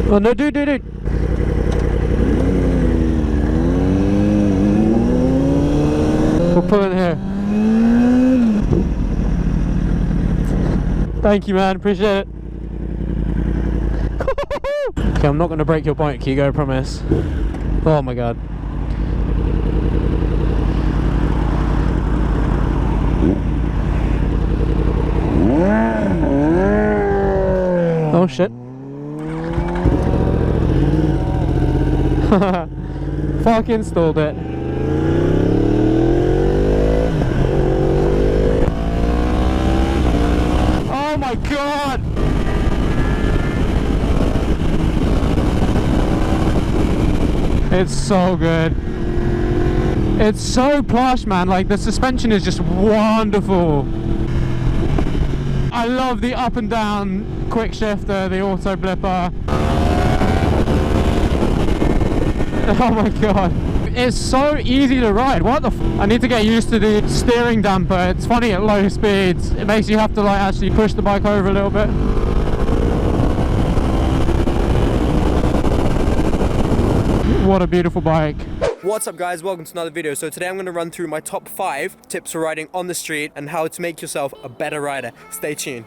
Oh no, dude. We'll put it here. Thank you, man, appreciate it. Okay, I'm not going to break your bike, Hugo, I promise. Oh my god. Oh shit. Fucking stalled it. Oh my god! It's so good. It's so plush, man. Like, the suspension is just wonderful. I love the up and down quick shifter, the auto blipper. Oh my god. It's so easy to ride. What the f? I need to get used to the steering damper. It's funny at low speeds. It makes you have to like actually push the bike over a little bit. What a beautiful bike. What's up guys, welcome to another video. So today I'm going to run through my top 5 tips for riding on the street and how to make yourself a better rider. Stay tuned.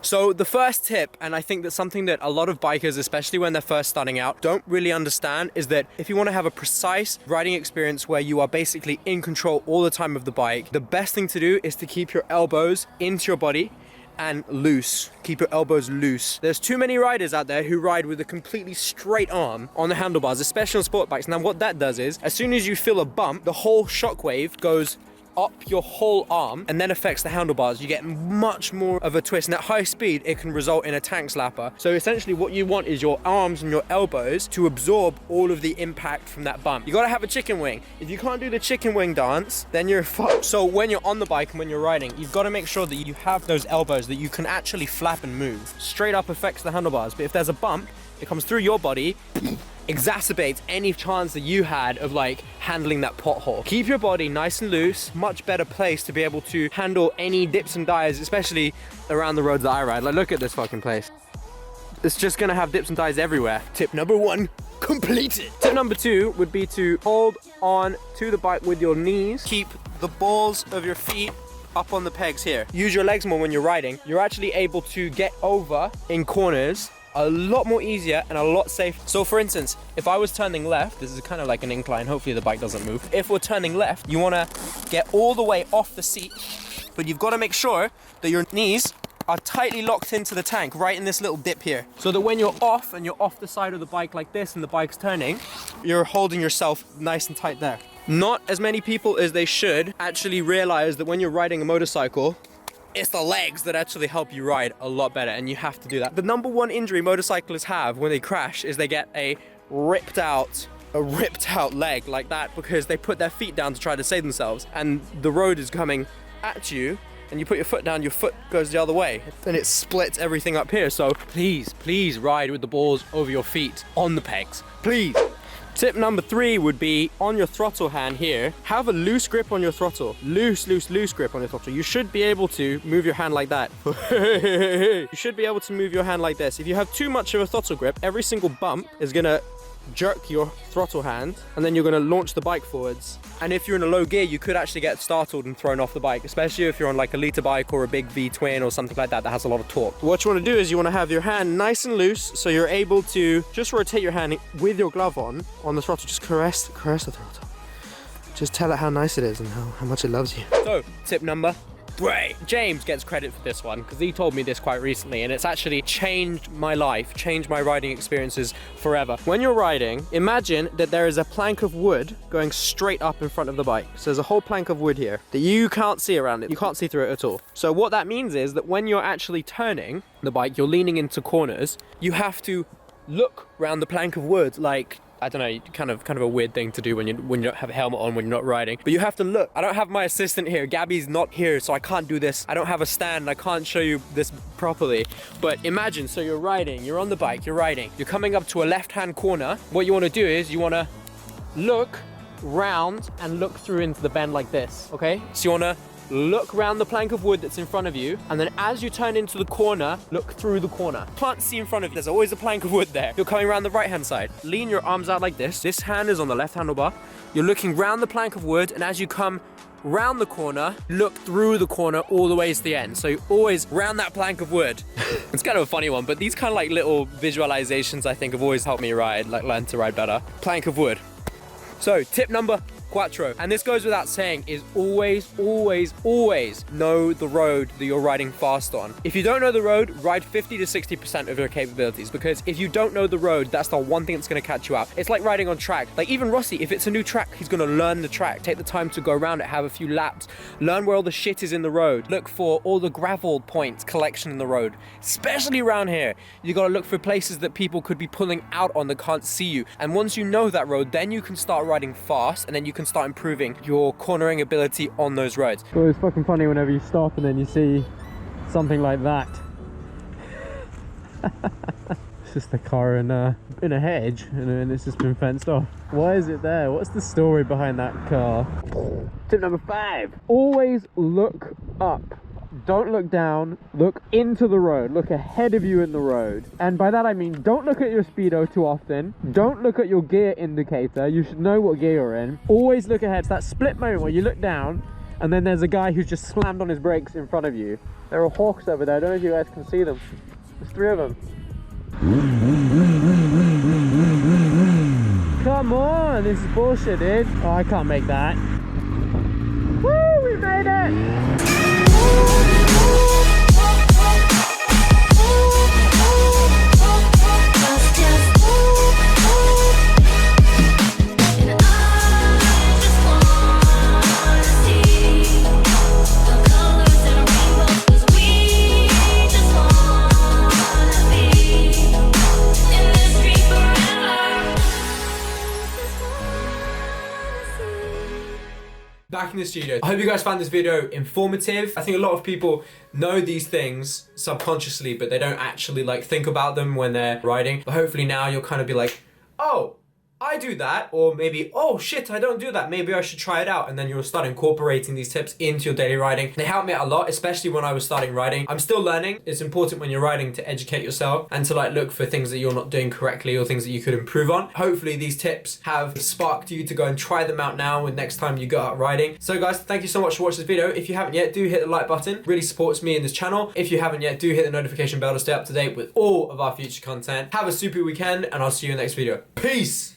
So the first tip, and I think that's something that a lot of bikers, especially when they're first starting out, don't really understand, is that if you want to have a precise riding experience where you are basically in control all the time of the bike, the best thing to do is to keep your elbows into your body and loose. Keep your elbows loose. There's too many riders out there who ride with a completely straight arm on the handlebars, especially on sport bikes. Now what that does is, as soon as you feel a bump, the whole shockwave goes up your whole arm and then affects the handlebars. You get much more of a twist, and at high speed it can result in a tank slapper. So essentially what you want is your arms and your elbows to absorb all of the impact from that bump. You gotta have a chicken wing. If you can't do the chicken wing dance, then you're fucked. So when you're on the bike and when you're riding, you've got to make sure that you have those elbows that you can actually flap and move. Straight up affects the handlebars, but if there's a bump, it comes through your body, exacerbates any chance that you had of like handling that pothole. Keep your body nice and loose, much better place to be able to handle any dips and dives, especially around the roads that I ride. Like, look at this fucking place. It's just gonna have dips and dives everywhere. Tip number 1, completed. Tip number 2 would be to hold on to the bike with your knees. Keep the balls of your feet up on the pegs here. Use your legs more when you're riding. You're actually able to get over in corners a lot more easier and a lot safer. So for instance, if I was turning left, this is kind of like an incline, hopefully the bike doesn't move. If we're turning left, you want to get all the way off the seat, but you've got to make sure that your knees are tightly locked into the tank right in this little dip here, so that when you're off and you're off the side of the bike like this and the bike's turning, you're holding yourself nice and tight there. Not as many people as they should actually realize that when you're riding a motorcycle, it's the legs that actually help you ride a lot better, and you have to do that. The number 1 injury motorcyclists have when they crash is they get a ripped out leg like that, because they put their feet down to try to save themselves, and the road is coming at you, and you put your foot down, your foot goes the other way, and it splits everything up here. So please ride with the balls over your feet on the pegs, please. Tip number 3 would be on your throttle hand here. Have a loose grip on your throttle. Loose grip on your throttle. You should be able to move your hand like that. You should be able to move your hand like this. If you have too much of a throttle grip, every single bump is gonna jerk your throttle hand, and then you're gonna launch the bike forwards. And if you're in a low gear, you could actually get startled and thrown off the bike, especially if you're on like a liter bike or a big V-twin or something like that that has a lot of torque. What you want to do is you want to have your hand nice and loose, so you're able to just rotate your hand with your glove on the throttle. Just caress the throttle. Just tell it how nice it is and how much it loves you. So tip number Great. James gets credit for this one because he told me this quite recently, and it's actually changed my life, changed my riding experiences forever. When you're riding, imagine that there is a plank of wood going straight up in front of the bike. So there's a whole plank of wood here that you can't see around it. You can't see through it at all. So what that means is that when you're actually turning the bike, you're leaning into corners, you have to look around the plank of wood like, I don't know, kind of a weird thing to do when you don't have a helmet on when you're not riding. But you have to look. I don't have my assistant here. Gabby's not here, so I can't do this. I don't have a stand. I can't show you this properly. But imagine, so you're riding, you're on the bike, you're riding. You're coming up to a left-hand corner. What you want to do is you want to look round and look through into the bend like this, okay? So you want to look around the plank of wood that's in front of you, and then as you turn into the corner, look through the corner. Can't see in front of you, there's always a plank of wood there. You're coming around the right hand side. Lean your arms out like this. This hand is on the left handlebar. You're looking round the plank of wood, and as you come round the corner, look through the corner all the way to the end. So you're always round that plank of wood. It's kind of a funny one, but these kind of like little visualizations I think have always helped me ride, like learn to ride better. Plank of wood. So tip number 4, and this goes without saying, is always know the road that you're riding fast on. If you don't know the road, ride 50 to 60% of your capabilities, because if you don't know the road, that's the one thing that's going to catch you out. It's like riding on track. Like even Rossi, if it's a new track, he's going to learn the track, take the time to go around it, have a few laps, learn where all the shit is in the road, look for all the gravel points collection in the road, especially around here. You got to look for places that people could be pulling out on that can't see you. And once you know that road, then you can start riding fast, and then you can start improving your cornering ability on those roads. Well, it's fucking funny whenever you stop and then you see something like that. It's just a car in a hedge, and it's just been fenced off. Why is it there? What's the story behind that car? Tip number 5. Always look up. Don't look down, look into the road, look ahead of you in the road. And by that I mean, don't look at your speedo too often, don't look at your gear indicator, you should know what gear you're in. Always look ahead. It's that split moment where you look down and then there's a guy who's just slammed on his brakes in front of you. There are hawks over there, I don't know if you guys can see them. There's 3 of them. Come on, this is bullshit, dude. Oh, I can't make that. Woo, we made it! Back in the studio. I hope you guys found this video informative. I think a lot of people know these things subconsciously, but they don't actually like think about them when they're riding. But hopefully now you'll kind of be like, oh, I do that, or maybe, oh shit, I don't do that, maybe I should try it out, and then you'll start incorporating these tips into your daily riding. They helped me out a lot, especially when I was starting riding. I'm still learning. It's important when you're riding to educate yourself and to like look for things that you're not doing correctly or things that you could improve on. Hopefully these tips have sparked you to go and try them out now and next time you go out riding. So guys, thank you so much for watching this video. If you haven't yet, do hit the like button. It really supports me in this channel. If you haven't yet, do hit the notification bell to stay up to date with all of our future content. Have a super weekend, and I'll see you in the next video. Peace!